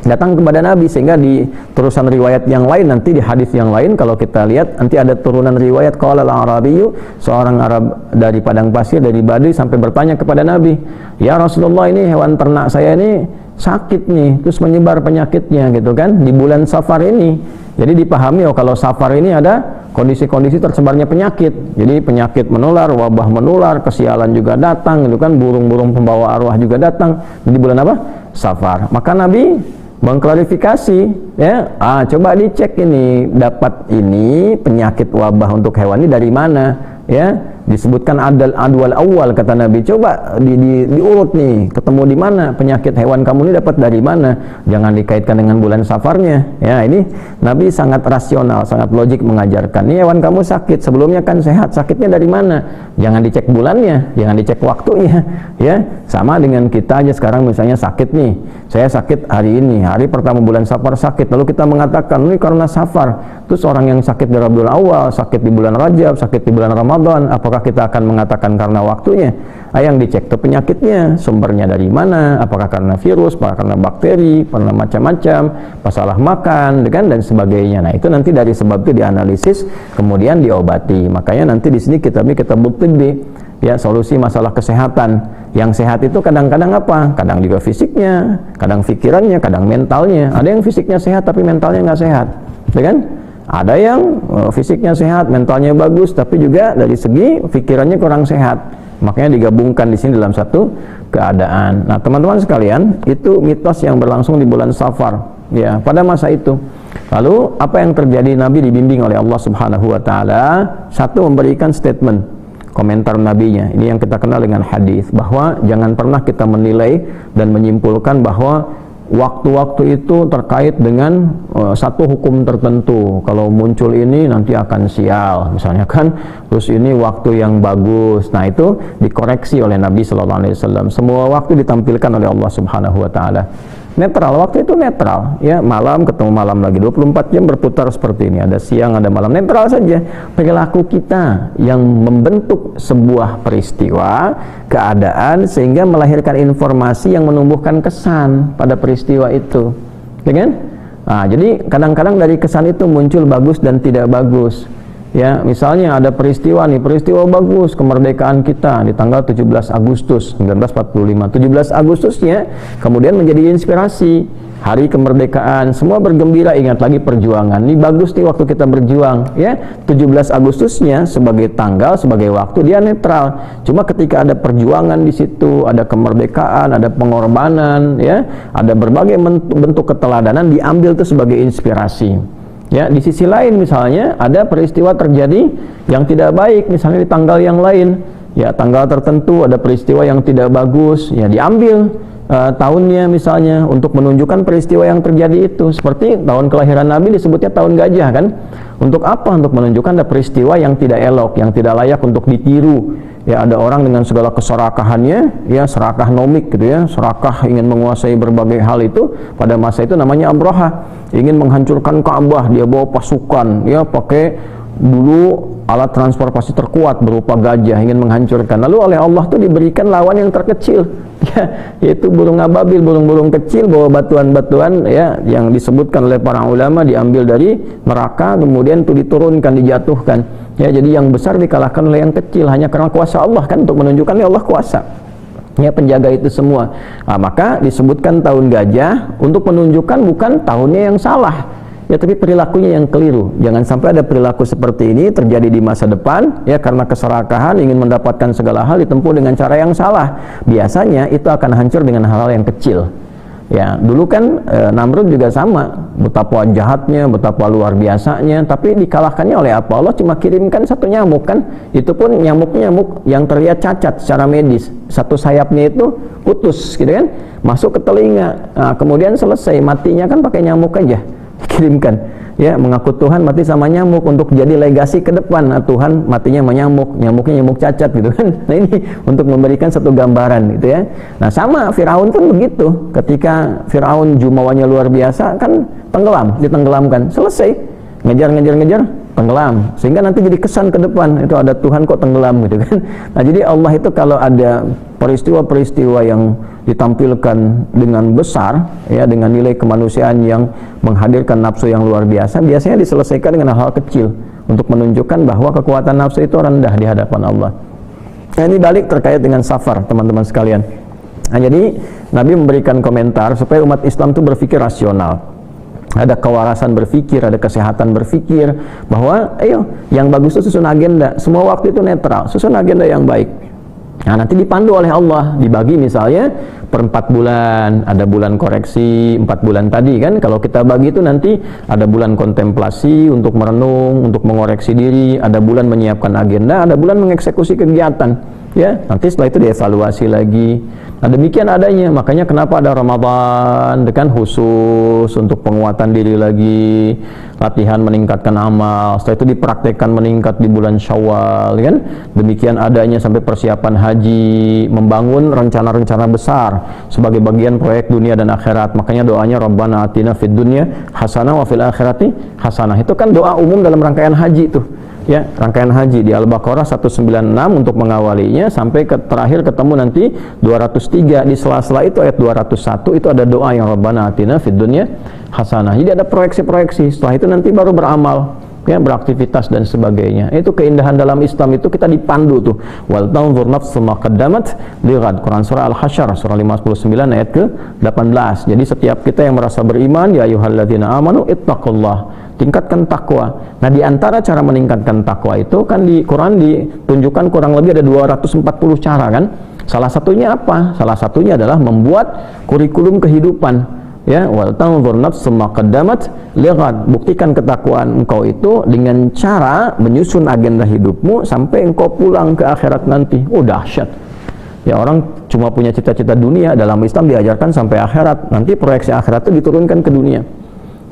S1: Datang kepada Nabi, sehingga di terusan riwayat yang lain, nanti di hadis yang lain kalau kita lihat nanti ada turunan riwayat qala al-Arabiyyu, seorang Arab dari padang pasir, dari Baduy sampai bertanya kepada Nabi, "Ya Rasulullah, ini hewan ternak saya ini sakit nih, terus menyebar penyakitnya gitu kan di bulan Safar ini." Jadi dipahami, oh kalau Safar ini ada kondisi-kondisi tersebarnya penyakit. Jadi penyakit menular, wabah menular, kesialan juga datang gitu kan, burung-burung pembawa arwah juga datang di bulan apa? Safar. Maka Nabi mengklarifikasi ya, coba dicek ini, dapat ini penyakit wabah untuk hewan ini dari mana ya. Disebutkan adwal awal, kata Nabi, coba diurut nih, ketemu di mana penyakit hewan kamu ini, dapat dari mana, jangan dikaitkan dengan bulan Safarnya ya. Ini Nabi sangat rasional, sangat logik mengajarkan, ini hewan kamu sakit, sebelumnya kan sehat, sakitnya dari mana, jangan dicek bulannya, jangan dicek waktunya ya. Sama dengan kita aja sekarang, misalnya sakit nih, saya sakit hari ini, hari pertama bulan Safar sakit, lalu kita mengatakan ini karena Safar. Terus orang yang sakit di Rabiul Awal, sakit di bulan Rajab, sakit di bulan Ramadan, apakah Apakah kita akan mengatakan karena waktunya? Yang dicek tuh penyakitnya, sumbernya dari mana, apakah karena virus, apakah karena bakteri, karena macam-macam, masalah makan, dan sebagainya. Nah, itu nanti dari sebab itu dianalisis, kemudian diobati. Makanya nanti di sini kita tibbi, ya, solusi masalah kesehatan. Yang sehat itu kadang-kadang apa? Kadang juga fisiknya, kadang pikirannya, kadang mentalnya. Ada yang fisiknya sehat tapi mentalnya nggak sehat, ya kan? Ada yang fisiknya sehat, mentalnya bagus, tapi juga dari segi pikirannya kurang sehat. Makanya digabungkan di sini dalam satu keadaan. Nah, teman-teman sekalian, itu mitos yang berlangsung di bulan Safar, ya, pada masa itu. Lalu apa yang terjadi? Nabi dibimbing oleh Allah Subhanahu wa taala, satu, memberikan statement, komentar nabinya. Ini yang kita kenal dengan hadis, bahwa jangan pernah kita menilai dan menyimpulkan bahwa waktu-waktu itu terkait dengan satu hukum tertentu. Kalau muncul ini nanti akan sial, misalnya kan. Terus ini waktu yang bagus. Nah, itu dikoreksi oleh Nabi Sallallahu Alaihi Wasallam. Semua waktu ditampilkan oleh Allah Subhanahu Wa Taala. Netral, waktu itu netral, ya, malam ketemu malam lagi, 24 jam berputar seperti ini, ada siang, ada malam, netral saja. Perilaku kita yang membentuk sebuah peristiwa, keadaan, sehingga melahirkan informasi yang menumbuhkan kesan pada peristiwa itu, ya kan? Nah, jadi kadang-kadang dari kesan itu muncul bagus dan tidak bagus. Ya, misalnya ada peristiwa bagus, kemerdekaan kita di tanggal 17 Agustus 1945. 17 Agustusnya kemudian menjadi inspirasi, hari kemerdekaan, semua bergembira, ingat lagi perjuangan. Ini bagus nih waktu kita berjuang, ya. 17 Agustusnya sebagai tanggal, sebagai waktu dia netral. Cuma ketika ada perjuangan di situ, ada kemerdekaan, ada pengorbanan, ya, ada berbagai bentuk keteladanan, diambil itu sebagai inspirasi. Ya, di sisi lain misalnya ada peristiwa terjadi yang tidak baik, misalnya di tanggal yang lain, ya, tanggal tertentu ada peristiwa yang tidak bagus, ya, diambil tahunnya misalnya untuk menunjukkan peristiwa yang terjadi itu. Seperti tahun kelahiran Nabi disebutnya tahun gajah, kan? Untuk apa? Untuk menunjukkan ada peristiwa yang tidak elok, yang tidak layak untuk ditiru. Ya, ada orang dengan segala keserakahannya, ya, serakah nomik gitu, ya, serakah ingin menguasai berbagai hal itu. Pada masa itu namanya Abraha, ingin menghancurkan Ka'bah, dia bawa pasukan, ya, pakai dulu alat transportasi terkuat berupa gajah, ingin menghancurkan. Lalu oleh Allah tuh diberikan lawan yang terkecil, ya, yaitu burung ababil, burung-burung kecil bawa batuan-batuan, ya, yang disebutkan oleh para ulama diambil dari neraka, kemudian itu diturunkan, dijatuhkan. Ya, jadi yang besar dikalahkan oleh yang kecil hanya karena kuasa Allah, kan, untuk menunjukkan ya Allah kuasa. Ya, penjaga itu semua. Nah, maka disebutkan tahun gajah untuk menunjukkan bukan tahunnya yang salah, ya, tapi perilakunya yang keliru. Jangan sampai ada perilaku seperti ini terjadi di masa depan, ya, karena keserakahan ingin mendapatkan segala hal ditempuh dengan cara yang salah. Biasanya itu akan hancur dengan hal-hal yang kecil. Ya, dulu kan Namrud juga sama, betapa jahatnya, betapa luar biasanya, tapi dikalahkannya oleh apa? Allah cuma kirimkan satu nyamuk, kan? Itu pun nyamuk yang terlihat cacat secara medis, satu sayapnya itu putus, gitu kan? Masuk ke telinga, nah, kemudian selesai, matinya kan pakai nyamuk aja, kirimkan. Ya, mengaku Tuhan mati sama nyamuk untuk jadi legasi ke depan. Nah, Tuhan matinya sama nyamuk, nyamuknya nyamuk cacat, gitu kan. Nah, ini untuk memberikan satu gambaran, gitu ya. Nah, sama Firaun pun begitu. Ketika Firaun jumawanya luar biasa, kan tenggelam, ditenggelamkan. Selesai, ngejar, tenggelam. Sehingga nanti jadi kesan ke depan, itu ada Tuhan kok tenggelam, gitu kan. Nah, jadi Allah itu kalau ada peristiwa-peristiwa yang ditampilkan dengan besar, ya, dengan nilai kemanusiaan yang menghadirkan nafsu yang luar biasa, biasanya diselesaikan dengan hal-hal kecil untuk menunjukkan bahwa kekuatan nafsu itu rendah di hadapan Allah. Nah, ini balik terkait dengan Safar, teman-teman sekalian. Nah, jadi Nabi memberikan komentar supaya umat Islam itu berpikir rasional, ada kewarasan berpikir, ada kesehatan berpikir, bahwa ayo, yang bagus itu susun agenda, semua waktu itu netral, susun agenda yang baik. Nah, nanti dipandu oleh Allah, dibagi misalnya per 4 bulan, ada bulan koreksi 4 bulan tadi, kan. Kalau kita bagi itu nanti ada bulan kontemplasi untuk merenung, untuk mengoreksi diri, ada bulan menyiapkan agenda, ada bulan mengeksekusi kegiatan, ya. Nanti setelah itu dievaluasi lagi. Nah, demikian adanya, makanya kenapa ada Ramadan, kan, khusus untuk penguatan diri lagi, latihan meningkatkan amal, setelah itu dipraktekkan meningkat di bulan Syawal, kan. Demikian adanya sampai persiapan haji, membangun rencana-rencana besar sebagai bagian proyek dunia dan akhirat. Makanya doanya Rabbana atina fid dunya hasanah wa fil akhirati hasanah. Itu kan doa umum dalam rangkaian haji tuh.
S2: Ya, rangkaian haji di Al-Baqarah 196 untuk mengawalinya sampai terakhir ketemu nanti 203. Di sela-sela itu ayat 201 itu ada doa yang Rabbana atina fid dunya hasanah. Jadi ada proyeksi-proyeksi. Setelah itu nanti baru beramal, ya, beraktivitas dan sebagainya. Itu keindahan dalam Islam, itu kita dipandu tuh. Wal tanzur nafsum ma qaddamat lighad. Quran surah Al-Hasyr surah 59 ayat ke-18. Jadi setiap kita yang merasa beriman, ya ayyuhalladzina amanu ittaqullah, tingkatkan takwa. Nah, di antara cara meningkatkan takwa itu kan di Quran ditunjukkan kurang lebih ada 240 cara kan. Salah satunya apa? Salah satunya adalah membuat kurikulum kehidupan. Ya, wal tanzur nafsum ma qaddamat lighad. Buktikan ketakwaan engkau itu dengan cara menyusun agenda hidupmu sampai engkau pulang ke akhirat nanti. Oh, dahsyat. Ya, orang cuma punya cita-cita dunia, dalam Islam diajarkan sampai akhirat. Nanti proyeksi akhirat itu diturunkan ke dunia.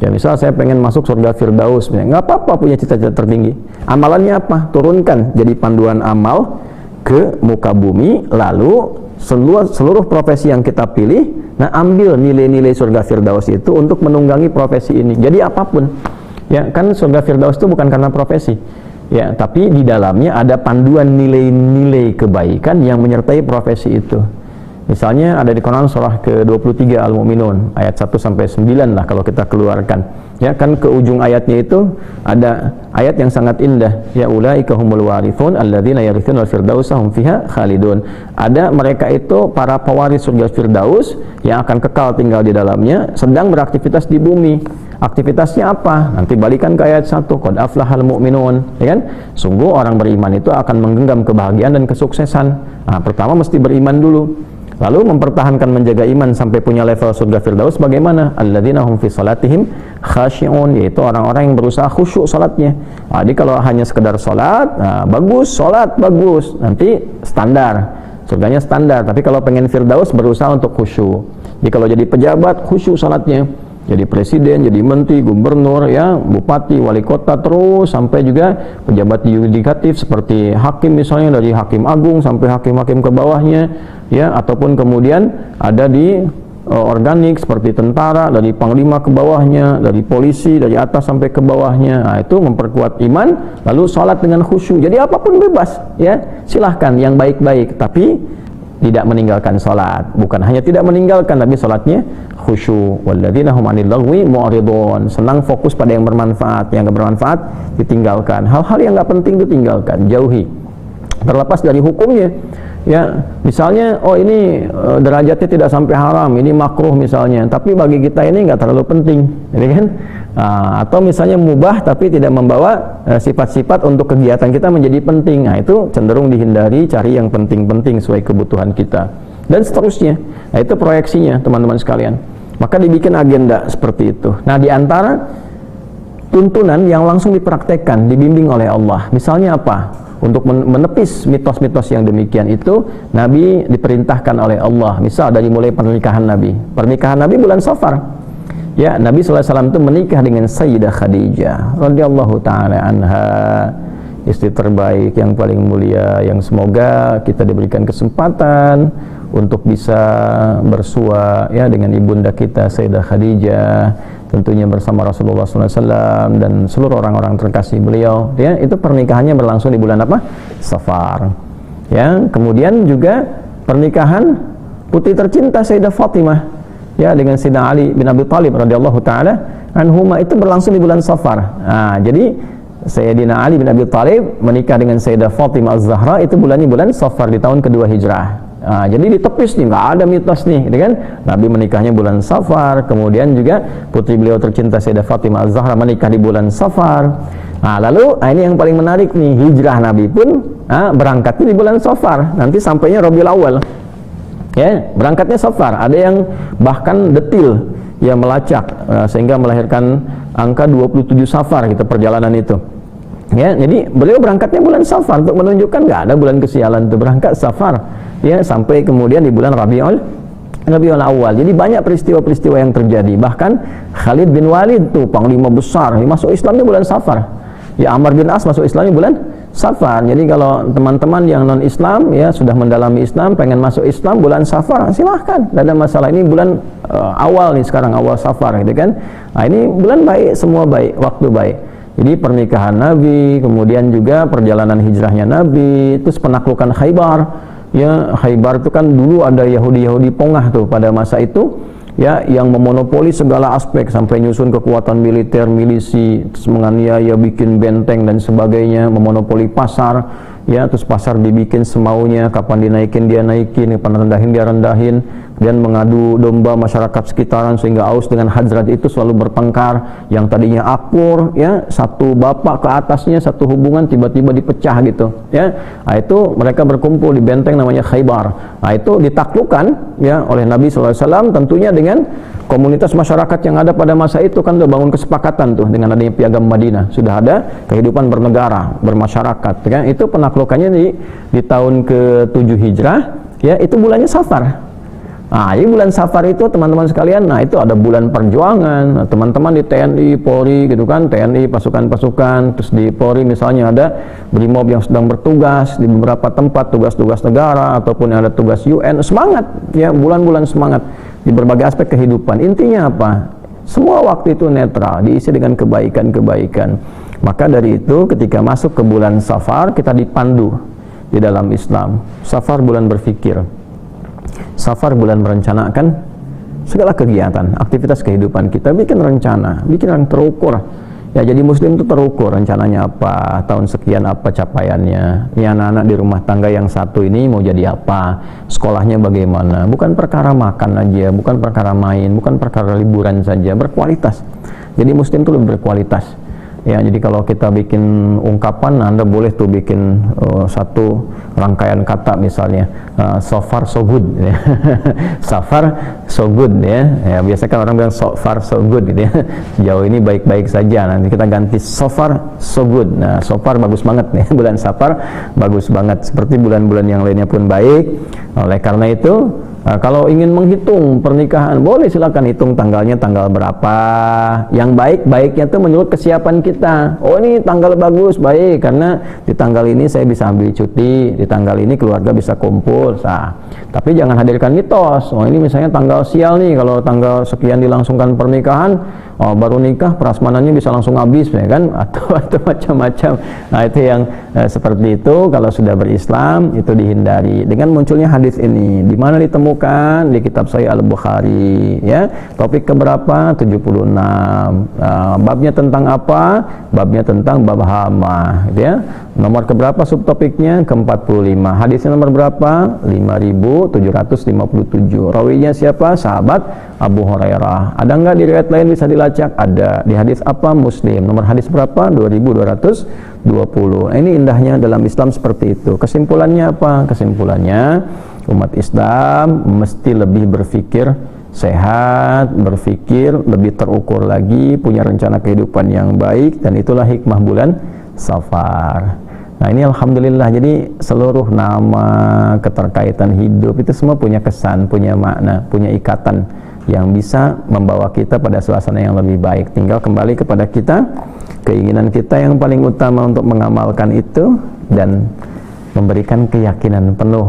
S2: Ya, misal saya pengen masuk surga Firdaus, nggak apa-apa punya cita-cita tertinggi. Amalannya apa? Turunkan jadi panduan amal ke muka bumi, lalu seluruh profesi yang kita pilih, nah ambil nilai-nilai surga Firdaus itu untuk menunggangi profesi ini. Jadi apapun, ya kan surga Firdaus itu bukan karena profesi, ya, tapi di dalamnya ada panduan nilai-nilai kebaikan yang menyertai profesi itu. Misalnya ada di Quran surah ke-23 Al-Mu'minun ayat 1 sampai 9 lah kalau kita keluarkan. Ya kan ke ujung ayatnya itu ada ayat yang sangat indah. Ya ulaika humul warithun alladzina yarithuna al-firdausa hum fiha khalidun. Ada mereka itu para pewaris surga Firdaus yang akan kekal tinggal di dalamnya sedang beraktivitas di bumi. Aktivitasnya apa? Nanti balikan ke ayat 1. Qad aflahal mu'minun, ya kan? Sungguh orang beriman itu akan menggenggam kebahagiaan dan kesuksesan. Nah, pertama mesti beriman dulu. Lalu mempertahankan menjaga iman sampai punya level surga Firdaus bagaimana? Alladzina hum fi salatihim khashi'un, yaitu orang-orang yang berusaha khusyuk salatnya. Jadi kalau hanya sekedar salat, bagus, salat bagus, nanti standar, surganya standar. Tapi kalau pengen Firdaus berusaha untuk khusyuk. Jadi kalau jadi pejabat khusyuk salatnya, jadi presiden, jadi menteri, gubernur, ya, bupati, wali kota, terus sampai juga pejabat yudikatif seperti hakim misalnya, dari hakim agung sampai hakim-hakim ke bawahnya, ya, ataupun kemudian ada di organik seperti tentara, dari panglima ke bawahnya, dari polisi dari atas sampai ke bawahnya. Nah, itu memperkuat iman, lalu sholat dengan khusyuk. Jadi apapun bebas, ya, silahkan yang baik-baik, tapi tidak meninggalkan sholat. Bukan hanya tidak meninggalkan, tapi sholatnya khusyuk. Walladzina hum 'anil lagwi mu'ridun, senang fokus pada yang bermanfaat, yang enggak bermanfaat ditinggalkan. Hal-hal yang enggak penting itu tinggalkan, jauhi. Terlepas dari hukumnya, ya, misalnya oh ini derajatnya tidak sampai haram, ini makruh misalnya, tapi bagi kita ini enggak terlalu penting, jadi kan? Atau misalnya mubah tapi tidak membawa sifat-sifat untuk kegiatan kita menjadi penting. Nah, itu cenderung dihindari, cari yang penting-penting sesuai kebutuhan kita dan seterusnya. Nah, itu proyeksinya teman-teman sekalian. Maka dibikin agenda seperti itu. Nah, di antara tuntunan yang langsung dipraktekkan, dibimbing oleh Allah, misalnya apa? Untuk menepis mitos-mitos yang demikian itu, Nabi diperintahkan oleh Allah. Misal dari mulai pernikahan Nabi. Pernikahan Nabi bulan Safar. Ya, Nabi SAW itu menikah dengan Sayyidah Khadijah radhiyallahu ta'ala anha, istri terbaik yang paling mulia, yang semoga kita diberikan kesempatan untuk bisa bersua, ya, dengan ibunda kita Sayyidah Khadijah, tentunya bersama Rasulullah SAW dan seluruh orang-orang terkasih beliau. Ya, itu pernikahannya berlangsung di bulan apa? Safar. Ya, kemudian juga pernikahan putri tercinta Sayyidah Fatimah, ya, dengan Sayyidina Ali bin Abi Thalib radhiyallahu taala anhuma, itu berlangsung di bulan Safar. Nah, jadi Sayyidina Ali bin Abi Thalib menikah dengan Sayyidah Fatimah Az-Zahra itu bulannya bulan Safar di tahun kedua Hijrah. Nah, jadi ditepis nih, nggak ada mitos nih, gitu kan? Nabi menikahnya bulan Safar, kemudian juga putri beliau tercinta Sayyidah Fatimah Az-Zahra menikah di bulan Safar. Nah, lalu ini yang paling menarik nih, hijrah Nabi pun berangkatnya di bulan Safar, nanti sampainya Rabiul Awal. Ya, berangkatnya Safar. Ada yang bahkan detil, ya, melacak sehingga melahirkan angka 27 Safar gitu perjalanan itu. Ya, jadi beliau berangkatnya bulan Safar untuk menunjukkan nggak ada bulan kesialan itu, berangkat Safar, ya, sampai kemudian di bulan Rabiul Awal. Jadi banyak peristiwa-peristiwa yang terjadi. Bahkan Khalid bin Walid tuh panglima besar, masuk Islamnya bulan Safar. Ya, Ammar bin As masuk Islamnya bulan Safar. Jadi kalau teman-teman yang non Islam, ya, sudah mendalami Islam, pengen masuk Islam bulan Safar, silahkan, tidak ada masalah. Ini bulan awal nih sekarang, awal Safar, gitu kan? Nah, ini bulan baik, semua baik, waktu baik. Jadi pernikahan Nabi, kemudian juga perjalanan hijrahnya Nabi, terus penaklukan Khaybar. Ya, Khaybar itu kan dulu ada Yahudi pongah tuh pada masa itu, ya, yang memonopoli segala aspek sampai nyusun kekuatan militer, milisi, terus menganiaya, bikin benteng dan sebagainya, memonopoli pasar, ya, terus pasar dibikin semaunya, kapan dinaikin dia naikin, kapan rendahin dia rendahin, dan mengadu domba masyarakat sekitaran sehingga Aus dengan Khazraj itu selalu bertengkar, yang tadinya akur, ya, satu bapak ke atasnya satu hubungan tiba-tiba dipecah gitu, ya. Nah, itu mereka berkumpul di benteng namanya Khaybar. Nah, itu ditaklukkan, ya, oleh Nabi SAW tentunya dengan komunitas masyarakat yang ada pada masa itu, kan udah bangun kesepakatan tuh dengan adanya Piagam Madinah, sudah ada kehidupan bernegara, bermasyarakat, kan. Itu penaklukannya di tahun ke-7 Hijrah, ya, itu bulannya Safar. Nah, ini bulan Safar itu teman-teman sekalian, nah itu ada bulan perjuangan, teman-teman di TNI, Polri gitu kan, TNI, pasukan-pasukan, terus di Polri misalnya ada BRIMOB yang sedang bertugas di beberapa tempat, tugas-tugas negara, ataupun yang ada tugas UN, semangat, ya, bulan-bulan semangat di berbagai aspek kehidupan. Intinya apa? Semua waktu itu netral, diisi dengan kebaikan-kebaikan. Maka dari itu ketika masuk ke bulan Safar, kita dipandu di dalam Islam. Safar bulan berfikir, Safar bulan merencanakan segala kegiatan, aktivitas kehidupan kita, bikin rencana, bikin yang terukur. Ya, jadi muslim itu terukur rencananya apa, tahun sekian apa capaiannya. Ini anak-anak di rumah tangga yang satu ini mau jadi apa, sekolahnya bagaimana. Bukan perkara makan aja, bukan perkara main, bukan perkara liburan saja, berkualitas. Jadi muslim itu lebih berkualitas. Ya, jadi kalau kita bikin ungkapan, Anda boleh tuh bikin satu rangkaian kata misalnya, so far so good, ya. So far so good, ya. Ya, biasanya kan orang bilang so far so good gitu, ya. Jauh ini baik-baik saja. Nanti kita ganti so far so good. Nah, so far bagus banget nih, bulan Safar bagus banget. Seperti bulan-bulan yang lainnya pun baik. Oleh karena itu, kalau ingin menghitung pernikahan, boleh silakan hitung tanggalnya tanggal berapa. Yang baik-baiknya itu menurut kesiapan kita. Oh, ini tanggal bagus, baik, karena di tanggal ini saya bisa ambil cuti, di tanggal ini keluarga bisa kumpul. Nah, tapi jangan hadirkan mitos. Oh, ini misalnya tanggal sial nih, kalau tanggal sekian dilangsungkan pernikahan, oh, baru nikah prasmanannya bisa langsung habis, ya kan? Atau macam-macam. Nah, itu yang seperti itu. Kalau sudah berislam itu dihindari. Dengan munculnya hadis ini, di mana ditemukan di kitab Sahih Al-Bukhari, ya. Topik keberapa? 76. Babnya tentang apa? Babnya tentang bab hama, gitu ya. Nomor keberapa subtopiknya? Ke-45. Hadisnya nomor berapa? 5757. Rawinya siapa? Sahabat Abu Hurairah. Ada enggak di riwayat lain bisa dilacak? Ada. Di hadis apa? Muslim. Nomor hadis berapa? 2220. Ini indahnya dalam Islam seperti itu. Kesimpulannya apa? Kesimpulannya, umat Islam mesti lebih berpikir sehat, berpikir lebih terukur lagi, punya rencana kehidupan yang baik, dan itulah hikmah bulan Safar. Nah, ini alhamdulillah, jadi seluruh nama, keterkaitan hidup itu semua punya kesan, punya makna, punya ikatan yang bisa membawa kita pada suasana yang lebih baik. Tinggal kembali kepada kita, keinginan kita yang paling utama untuk mengamalkan itu dan memberikan keyakinan penuh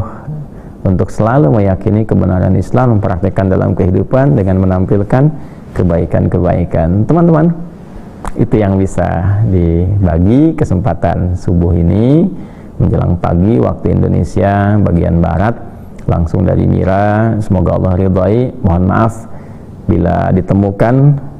S2: untuk selalu meyakini kebenaran Islam, mempraktikkan dalam kehidupan dengan menampilkan kebaikan-kebaikan. Teman-teman, itu yang bisa dibagi kesempatan subuh ini menjelang pagi waktu Indonesia bagian Barat, langsung dari Mira. Semoga Allah ridhai. Mohon maaf bila ditemukan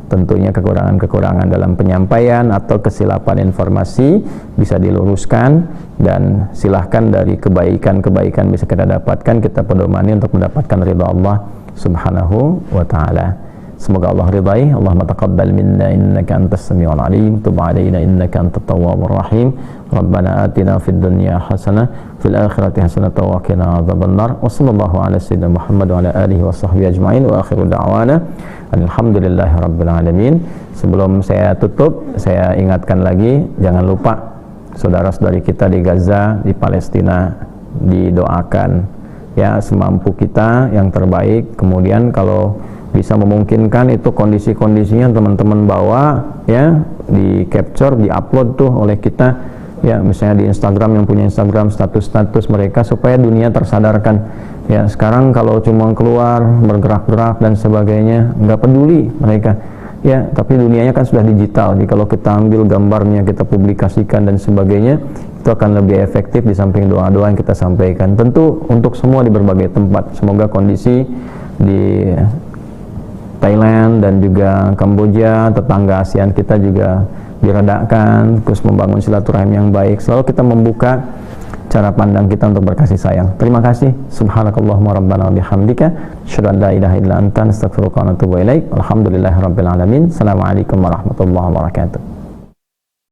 S2: tentunya kekurangan-kekurangan dalam penyampaian atau kesilapan informasi, bisa diluruskan, dan silahkan dari kebaikan-kebaikan bisa kita dapatkan, kita pedomani untuk mendapatkan ridha Allah subhanahu wa ta'ala. Semoga Allah ridhai. Allahumma taqabbal minna innaka antas sami'ul alim, tub alaina innaka antat tawwabur rahim. Rabbana atina fid dunya hasanah fil akhirati hasanah wa qina adzabannar. Wa sallallahu ala sayyidina Muhammad wa ala alihi wa sahbihi ajma'in. Wa akhiru da'wana alhamdulillahi rabbil alamin. Sebelum saya tutup, saya ingatkan lagi, jangan lupa saudara-saudari kita di Gaza, di Palestina, didoakan ya semampu kita yang terbaik. Kemudian kalau bisa memungkinkan itu kondisi-kondisinya teman-teman bawa ya, di capture, di upload tuh oleh kita ya, misalnya di Instagram, yang punya Instagram, status-status mereka, supaya dunia tersadarkan ya. Sekarang kalau cuma keluar bergerak-gerak dan sebagainya, nggak peduli mereka ya, tapi dunianya kan sudah digital. Jadi kalau kita ambil gambarnya, kita publikasikan dan sebagainya, itu akan lebih efektif di samping doa-doa yang kita sampaikan. Tentu untuk semua di berbagai tempat. Semoga kondisi di Thailand dan juga Kamboja, tetangga ASEAN kita juga diredakan, terus membangun silaturahim yang baik. Selalu kita membuka cara pandang kita untuk berkasih sayang. Terima kasih. Subhanakallahumma rabbana wa bihamdika asyhadu an la ilaha illa anta astaghfiruka wa atubu ilaik. Alhamdulillahirabbil alamin. Assalamualaikum warahmatullahi wabarakatuh.